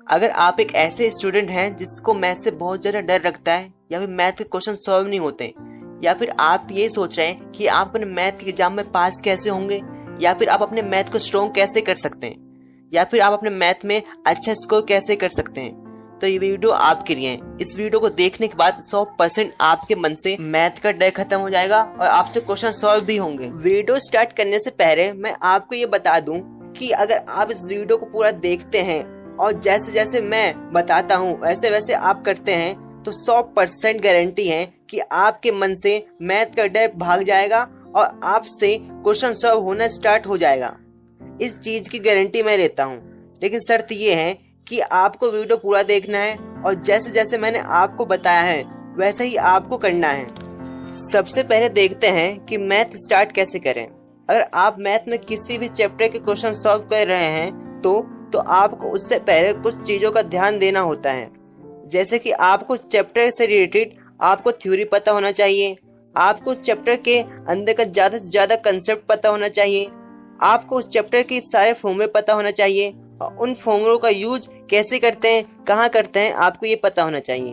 अगर आप एक ऐसे स्टूडेंट हैं जिसको मैथ से बहुत ज़्यादा डर लगता है, या फिर मैथ के क्वेश्चन सॉल्व नहीं होते, या फिर आप ये सोच रहे हैं कि आप अपने मैथ के एग्जाम में पास कैसे होंगे, या फिर आप अपने मैथ को स्ट्रॉन्ग कैसे कर सकते हैं, या फिर आप अपने मैथ में अच्छा स्कोर कैसे कर सकते हैं, तो ये वीडियो आपके लिए है। इस वीडियो को देखने के बाद 100% आपके मन से मैथ का डर खत्म हो जाएगा और आपसे क्वेश्चन सॉल्व भी होंगे। वीडियो स्टार्ट करने से पहले मैं आपको ये बता दूं कि अगर आप इस वीडियो को पूरा देखते हैं और जैसे जैसे मैं बताता हूँ वैसे वैसे आप करते हैं तो 100% गारंटी है कि आपके मन से मैथ का डर भाग जाएगा और आपसे क्वेश्चन सॉल्व होना स्टार्ट हो जाएगा। इस चीज की गारंटी मैं लेता हूँ, लेकिन शर्त ये है कि आपको वीडियो पूरा देखना है और जैसे जैसे मैंने आपको बताया है वैसे ही आपको करना है। सबसे पहले देखते हैं कि मैथ स्टार्ट कैसे करें। अगर आप मैथ में किसी भी चैप्टर के क्वेश्चन सॉल्व कर रहे हैं तो आपको उससे पहले कुछ चीजों का ध्यान देना होता है। जैसे कि आपको चैप्टर से रिलेटेड आपको थ्योरी पता होना चाहिए, आपको चैप्टर के अंदर का ज्यादा से ज्यादा कंसेप्ट पता होना चाहिए, आपको उस चैप्टर के सारे फॉर्मूले पता होना चाहिए और उन फॉर्मूलों का यूज कैसे करते हैं, कहाँ करते हैं, आपको ये पता होना चाहिए।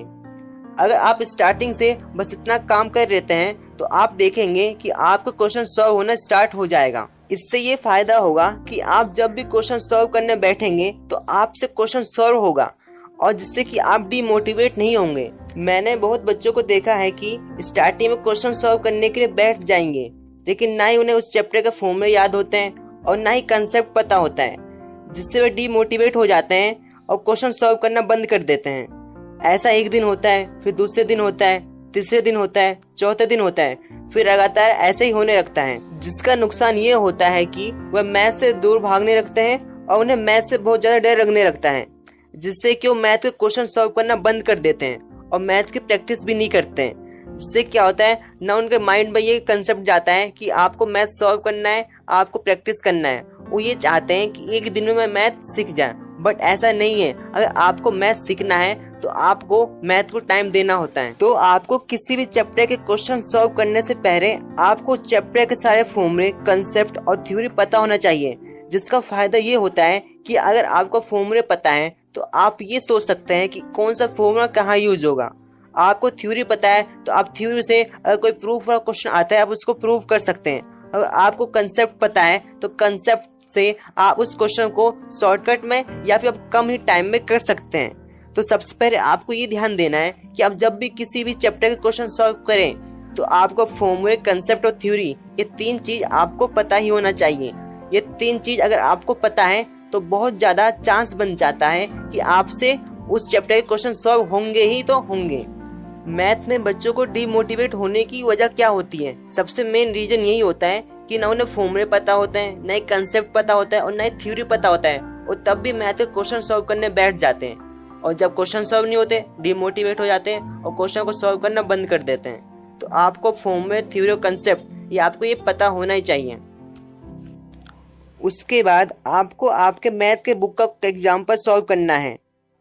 अगर आप स्टार्टिंग से बस इतना काम कर लेते हैं तो आप देखेंगे कि आपका क्वेश्चन सॉल्व होना स्टार्ट हो जाएगा। इससे ये फायदा होगा कि आप जब भी क्वेश्चन सॉल्व करने बैठेंगे तो आपसे क्वेश्चन सॉल्व होगा और जिससे कि आप डीमोटिवेट नहीं होंगे। मैंने बहुत बच्चों को देखा है कि स्टार्टिंग में क्वेश्चन सॉल्व करने के लिए बैठ जाएंगे, लेकिन ना ही उन्हें उस चैप्टर के फॉर्मूले याद होते हैं और ना ही कंसेप्ट पता होता है, जिससे वे डीमोटिवेट हो जाते हैं और क्वेश्चन सॉल्व करना बंद कर देते हैं। ऐसा एक दिन होता है, फिर दूसरे दिन होता है, तीसरे दिन होता है, चौथे दिन होता है, फिर लगातार ऐसे ही होने लगता है, जिसका नुकसान ये होता है कि वह मैथ से दूर भागने लगते हैं और उन्हें मैथ से बहुत ज्यादा डर लगने लगता है, जिससे कि वो मैथ के क्वेश्चन सॉल्व करना बंद कर देते हैं और मैथ की प्रैक्टिस भी नहीं करते हैं। जिससे क्या होता है ना उनके माइंड में ये कंसेप्ट जाता है कि आपको मैथ सॉल्व करना है, आपको प्रैक्टिस करना है। वो ये चाहते हैं कि एक दिन में मैथ सीख जाए, बट ऐसा नहीं है। अगर आपको मैथ सीखना है तो आपको मैथ को टाइम देना होता है। तो आपको किसी भी चैप्टर के क्वेश्चन सॉल्व करने से पहले आपको चैप्टर के सारे फॉर्मूले, कंसेप्ट और थ्योरी पता होना चाहिए, जिसका फायदा ये होता है कि अगर आपको फॉर्मूले पता है तो आप ये सोच सकते हैं कि कौन सा फॉर्मूला कहाँ यूज होगा। आपको थ्योरी पता है तो आप थ्योरी से अगर कोई प्रूफ वाला क्वेश्चन आता है आप उसको प्रूव कर सकते हैं। अगर आपको कंसेप्ट पता है तो कंसेप्ट से आप उस क्वेश्चन को शॉर्टकट में या फिर आप कम ही टाइम में कर सकते हैं। तो सबसे पहले आपको ये ध्यान देना है कि आप जब भी किसी भी चैप्टर के क्वेश्चन सॉल्व करें तो आपको फॉर्मूले, कंसेप्ट और थ्योरी, ये तीन चीज आपको पता ही होना चाहिए। ये तीन चीज अगर आपको पता है तो बहुत ज्यादा चांस बन जाता है कि आपसे उस चैप्टर के क्वेश्चन सॉल्व होंगे ही तो होंगे। मैथ में बच्चों को डीमोटिवेट होने की वजह क्या होती है? सबसे मेन रीजन यही होता है कि ना उन्हें फॉर्मूले पता होते हैं, ना ही कंसेप्ट पता होता है और ना ही थ्योरी पता होता है, और तब भी मैथ के क्वेश्चन सॉल्व करने बैठ जाते हैं और जब क्वेश्चन सॉल्व नहीं होते डीमोटिवेट हो जाते हैं और क्वेश्चन को सॉल्व करना बंद कर देते हैं। तो आपको फॉर्मूले, थ्योरी और कंसेप्ट ये आपको ये पता होना ही चाहिए। उसके बाद आपको आपके मैथ के बुक का एग्जाम्पल सॉल्व करना है।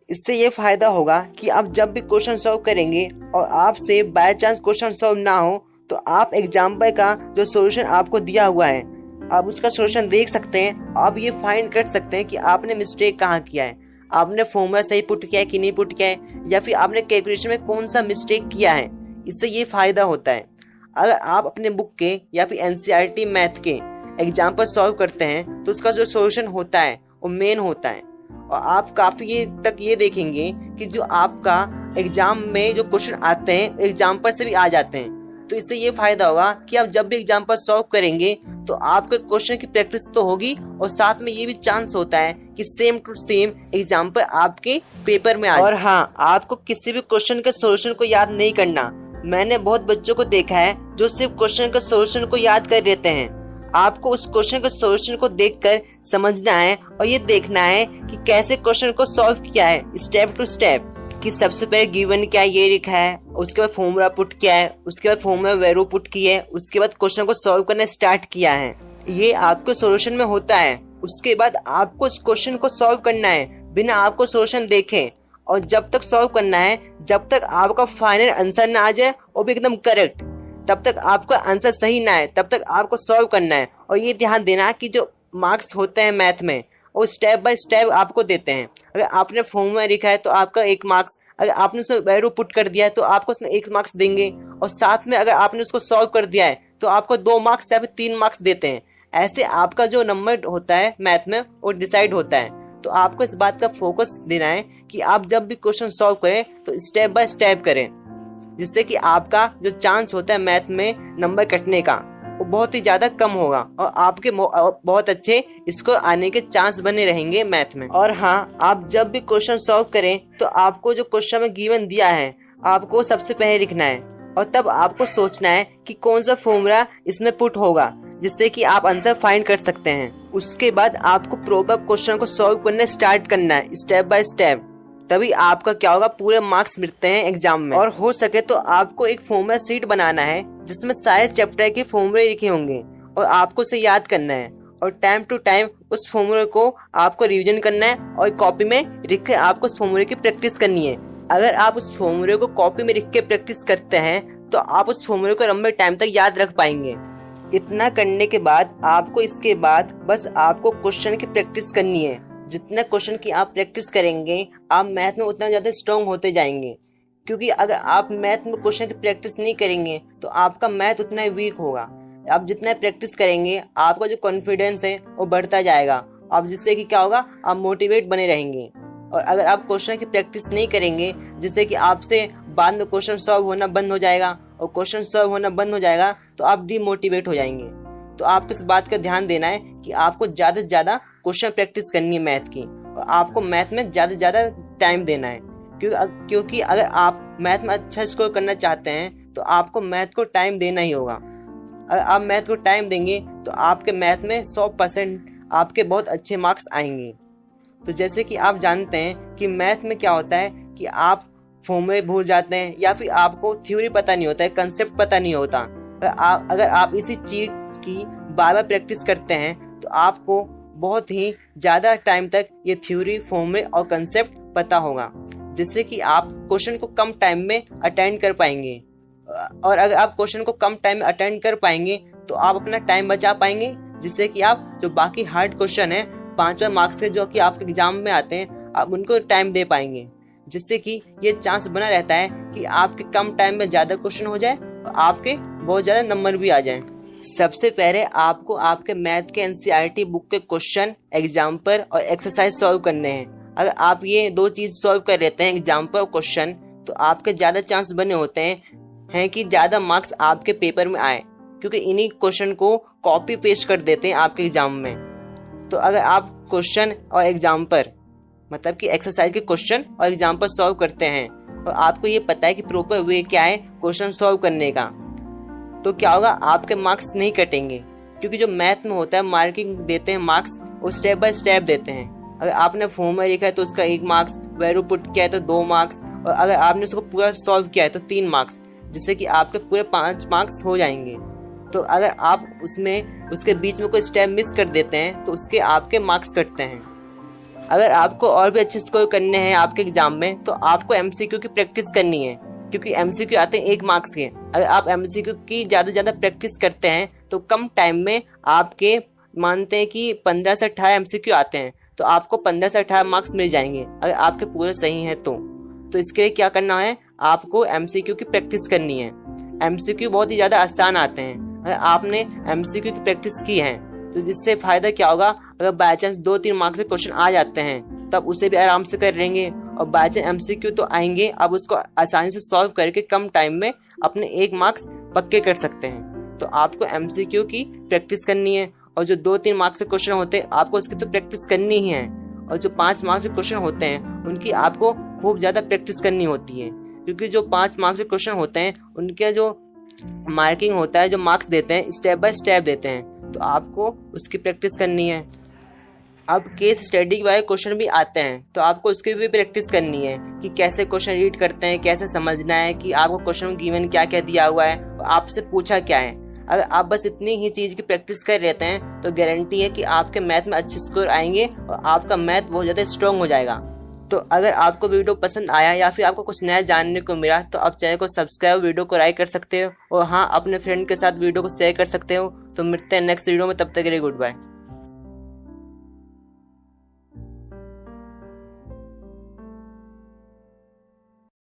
इससे ये फायदा होगा कि आप जब भी क्वेश्चन सॉल्व करेंगे और आपसे बाय चांस क्वेश्चन सॉल्व ना हो तो आप एग्जाम्पल का जो सॉल्यूशन आपको दिया हुआ है आप उसका सॉल्यूशन देख सकते हैं। आप ये फाइंड कर सकते हैं कि आपने मिस्टेक कहाँ किया है, आपने फॉर्मूला सही पुट किया है कि नहीं पुट किया है, या फिर आपने कैलकुलेशन में कौन सा मिस्टेक किया है। इससे ये फायदा होता है। अगर आप अपने बुक के या फिर एनसीईआरटी मैथ के एग्जाम्पल सॉल्व करते हैं तो उसका जो सॉल्यूशन होता है वो मेन होता है और आप काफी तक ये देखेंगे कि जो आपका एग्जाम में जो क्वेश्चन आते हैं एग्जाम्पल से भी आ जाते हैं। तो इससे ये फायदा होगा कि आप जब भी एग्जाम्पल सॉल्व करेंगे तो आपके क्वेश्चन की प्रैक्टिस तो होगी और साथ में ये भी चांस होता है कि सेम टू सेम एग्जाम्पल आपके पेपर में आ जाए। और हाँ, आपको किसी भी क्वेश्चन के सॉल्यूशन को याद नहीं करना। मैंने बहुत बच्चों को देखा है जो सिर्फ क्वेश्चन के सॉल्यूशन को याद कर लेते हैं। आपको उस क्वेश्चन के सॉल्यूशन को देखकर समझना है और ये देखना है कि कैसे क्वेश्चन को सॉल्व किया है स्टेप टू स्टेप, कि सबसे पहले गिवन क्या ये लिखा है, उसके बाद फॉर्मूला पुट किया है, उसके बाद फॉर्मूला वैल्यू पुट की है, उसके बाद क्वेश्चन को सॉल्व करना स्टार्ट किया है। ये आपके सॉल्यूशन में होता है। उसके बाद आपको उस क्वेश्चन को सॉल्व करना है बिना आपको सॉल्यूशन देखे, और जब तक सॉल्व करना है जब तक आपका फाइनल आंसर ना आ जाए और भी एकदम करेक्ट, तब तक आपका आंसर सही ना है तब तक आपको सॉल्व करना है। और ये ध्यान देना कि जो मार्क्स होते हैं मैथ में वो स्टेप बाय स्टेप आपको देते हैं। अगर आपने फॉर्मूला लिखा है तो आपका 1 मार्क्स, अगर आपने उसमें वैल्यू पुट कर दिया है तो आपको उसमें 1 मार्क्स देंगे, और साथ में अगर आपने उसको सॉल्व कर दिया है तो आपको 2 मार्क्स या फिर 3 मार्क्स देते हैं। ऐसे आपका जो नंबर होता है मैथ में वो डिसाइड होता है। तो आपको इस बात का फोकस देना है कि आप जब भी क्वेश्चन सॉल्व करें तो स्टेप बाय स्टेप करें, जिससे कि आपका जो चांस होता है मैथ में नंबर कटने का वो बहुत ही ज़्यादा कम होगा, और आपके बहुत अच्छे इसको आने के चांस बने रहेंगे मैथ में। और हाँ, आप जब भी क्वेश्चन सॉल्व करें तो आपको जो क्वेश्चन में गिवन दिया है आपको सबसे पहले लिखना है, और तब आपको सोचना है कि कौन सा फॉर्मूला इसमें पुट होगा, जिससे कि आप आंसर फाइंड कर सकते हैं। उसके बाद आपको प्रॉपर क्वेश्चन को सॉल्व करना स्टार्ट करना है स्टेप बाय स्टेप, तभी आपका क्या होगा, पूरे मार्क्स मिलते हैं एग्जाम में। और हो सके तो आपको एक फॉर्मूला शीट बनाना है जिसमें सारे चैप्टर के फॉर्मूले लिखे होंगे, और आपको उसे याद करना है, और टाइम टू टाइम उस फॉर्मूले को आपको रिवीजन करना है, और कॉपी में लिख के आपको उस फॉर्मूले की प्रैक्टिस करनी है। अगर आप उस फॉर्मूले को कॉपी में लिख के प्रैक्टिस करते हैं तो आप उस फॉर्मूले को लंबे टाइम तक याद रख पाएंगे। इतना करने के बाद आपको इसके बाद बस आपको क्वेश्चन की प्रैक्टिस करनी है। जितना क्वेश्चन की आप प्रैक्टिस करेंगे आप मैथ में उतना ज़्यादा स्ट्रॉन्ग होते जाएंगे, क्योंकि अगर आप मैथ में क्वेश्चन की प्रैक्टिस नहीं करेंगे तो आपका मैथ उतना ही वीक होगा। आप जितना प्रैक्टिस करेंगे आपका जो कॉन्फिडेंस है वो बढ़ता जाएगा, आप जिससे कि क्या होगा, आप मोटिवेट बने रहेंगे। और अगर आप क्वेश्चन की प्रैक्टिस नहीं करेंगे जिससे कि आपसे बाद में क्वेश्चन सॉल्व होना बंद हो जाएगा, और क्वेश्चन सॉल्व होना बंद हो जाएगा तो आप डीमोटिवेट हो जाएंगे। तो आपको इस बात का ध्यान देना है कि आपको ज़्यादा से ज़्यादा क्वेश्चन प्रैक्टिस करनी है मैथ की, और आपको मैथ में ज़्यादा से ज़्यादा टाइम देना है, क्योंकि अगर आप मैथ में अच्छा स्कोर करना चाहते हैं तो आपको मैथ को टाइम देना ही होगा। अगर आप मैथ को टाइम देंगे तो आपके मैथ में 100% आपके बहुत अच्छे मार्क्स आएंगे। तो जैसे कि आप जानते हैं कि मैथ में क्या होता है कि आप फॉर्मूले भूल जाते हैं, या फिर आपको थ्योरी पता नहीं होता है, कंसेप्ट पता नहीं होता। अगर आप इसी चीज की बार बार प्रैक्टिस करते हैं तो आपको बहुत ही ज़्यादा टाइम तक ये थ्योरी, फॉर्मूले और कंसेप्ट पता होगा, जिससे कि आप क्वेश्चन को कम टाइम में अटेंड कर पाएंगे। और अगर आप क्वेश्चन को कम टाइम में अटेंड कर पाएंगे तो आप अपना टाइम बचा पाएंगे, जिससे कि आप जो बाकी हार्ड क्वेश्चन है 5 मार्क्स से जो कि आपके एग्जाम में आते हैं आप उनको टाइम दे पाएंगे, जिससे कि ये चांस बना रहता है कि आपके कम टाइम में ज़्यादा क्वेश्चन हो जाए और आपके बहुत ज़्यादा नंबर भी आ जाएं। सबसे पहले आपको आपके मैथ के एनसीईआरटी बुक के क्वेश्चन, एग्जाम्पल और एक्सरसाइज सॉल्व करने हैं। अगर आप ये 2 चीज़ सॉल्व कर लेते हैं, एग्जाम्पल और क्वेश्चन, तो आपके ज़्यादा चांस बने होते हैं कि ज़्यादा मार्क्स आपके पेपर में आए, क्योंकि इन्हीं क्वेश्चन को कॉपी पेस्ट कर देते हैं आपके एग्जाम में। तो अगर आप क्वेश्चन और एग्जाम्पल मतलब कि एक्सरसाइज के क्वेश्चन और एग्जाम्पल सॉल्व करते हैं और आपको ये पता है कि प्रॉपर वे क्या है क्वेश्चन सॉल्व करने का, तो क्या होगा, आपके मार्क्स नहीं कटेंगे। क्योंकि जो मैथ में होता है मार्किंग देते हैं मार्क्स, वो स्टेप बाय स्टेप देते हैं। अगर आपने फॉर्मूला लिखा है तो उसका 1 मार्क्स, वैल्यू पुट किया है तो 2 मार्क्स, और अगर आपने उसको पूरा सॉल्व किया है तो 3 मार्क्स, जिससे कि आपके पूरे 5 मार्क्स हो जाएंगे। तो अगर आप उसके बीच में कोई स्टेप मिस कर देते हैं तो उसके आपके मार्क्स कटते हैं। अगर आपको और भी अच्छे स्कोर करने हैं आपके एग्जाम में तो आपको एमसीक्यू की प्रैक्टिस करनी है, क्योंकि एमसीक्यू आते हैं 1 मार्क्स के। अगर आप एमसीक्यू की ज़्यादा से ज़्यादा प्रैक्टिस करते हैं तो कम टाइम में आपके मानते हैं कि 15 से 18 एमसीक्यू आते हैं, तो आपको 15 से 18 मार्क्स मिल जाएंगे अगर आपके पूरे सही हैं तो इसके लिए क्या करना है, आपको एमसीक्यू की प्रैक्टिस करनी है। एमसीक्यू बहुत ही ज़्यादा आसान आते हैं। अगर आपने एमसीक्यू की प्रैक्टिस की है तो जिससे फ़ायदा क्या होगा, अगर बाई चांस 2-3 मार्क्स के क्वेश्चन आ जाते हैं तब उसे भी आराम से कर लेंगे, और बाई चांस एमसीक्यू तो आएंगे, आप उसको आसानी से सॉल्व करके कम टाइम में अपने 1 मार्क्स पक्के कर सकते हैं। तो आपको एमसीक्यू की प्रैक्टिस करनी है, और जो 2-3 मार्क्स के क्वेश्चन होते हैं आपको उसकी तो प्रैक्टिस करनी ही है, और जो 5 मार्क्स के क्वेश्चन होते हैं उनकी आपको खूब ज़्यादा प्रैक्टिस करनी होती है। क्योंकि जो 5 मार्क्स के क्वेश्चन होते हैं उनका जो मार्किंग होता है, जो मार्क्स देते हैं स्टेप बाय स्टेप देते हैं, तो आपको उसकी प्रैक्टिस करनी है। अब केस स्टडी वाले क्वेश्चन भी आते हैं तो आपको उसकी भी प्रैक्टिस करनी है कि कैसे क्वेश्चन रीड करते हैं, कैसे समझना है कि आपको क्वेश्चन गिवन क्या क्या दिया हुआ है और आपसे पूछा क्या है। अगर आप बस इतनी ही चीज़ की प्रैक्टिस कर लेते हैं तो गारंटी है कि आपके मैथ में अच्छे स्कोर आएंगे और आपका मैथ बहुत ज़्यादा स्ट्रॉन्ग हो जाएगा। तो अगर आपको वीडियो पसंद आया या फिर आपको कुछ नया जानने को मिला तो आप चैनल को सब्सक्राइब, वीडियो को लाइक कर सकते हो, और हाँ, अपने फ्रेंड के साथ वीडियो को शेयर कर सकते हो। तो मिलते हैं नेक्स्ट वीडियो में, तब तक के लिए गुड बाय।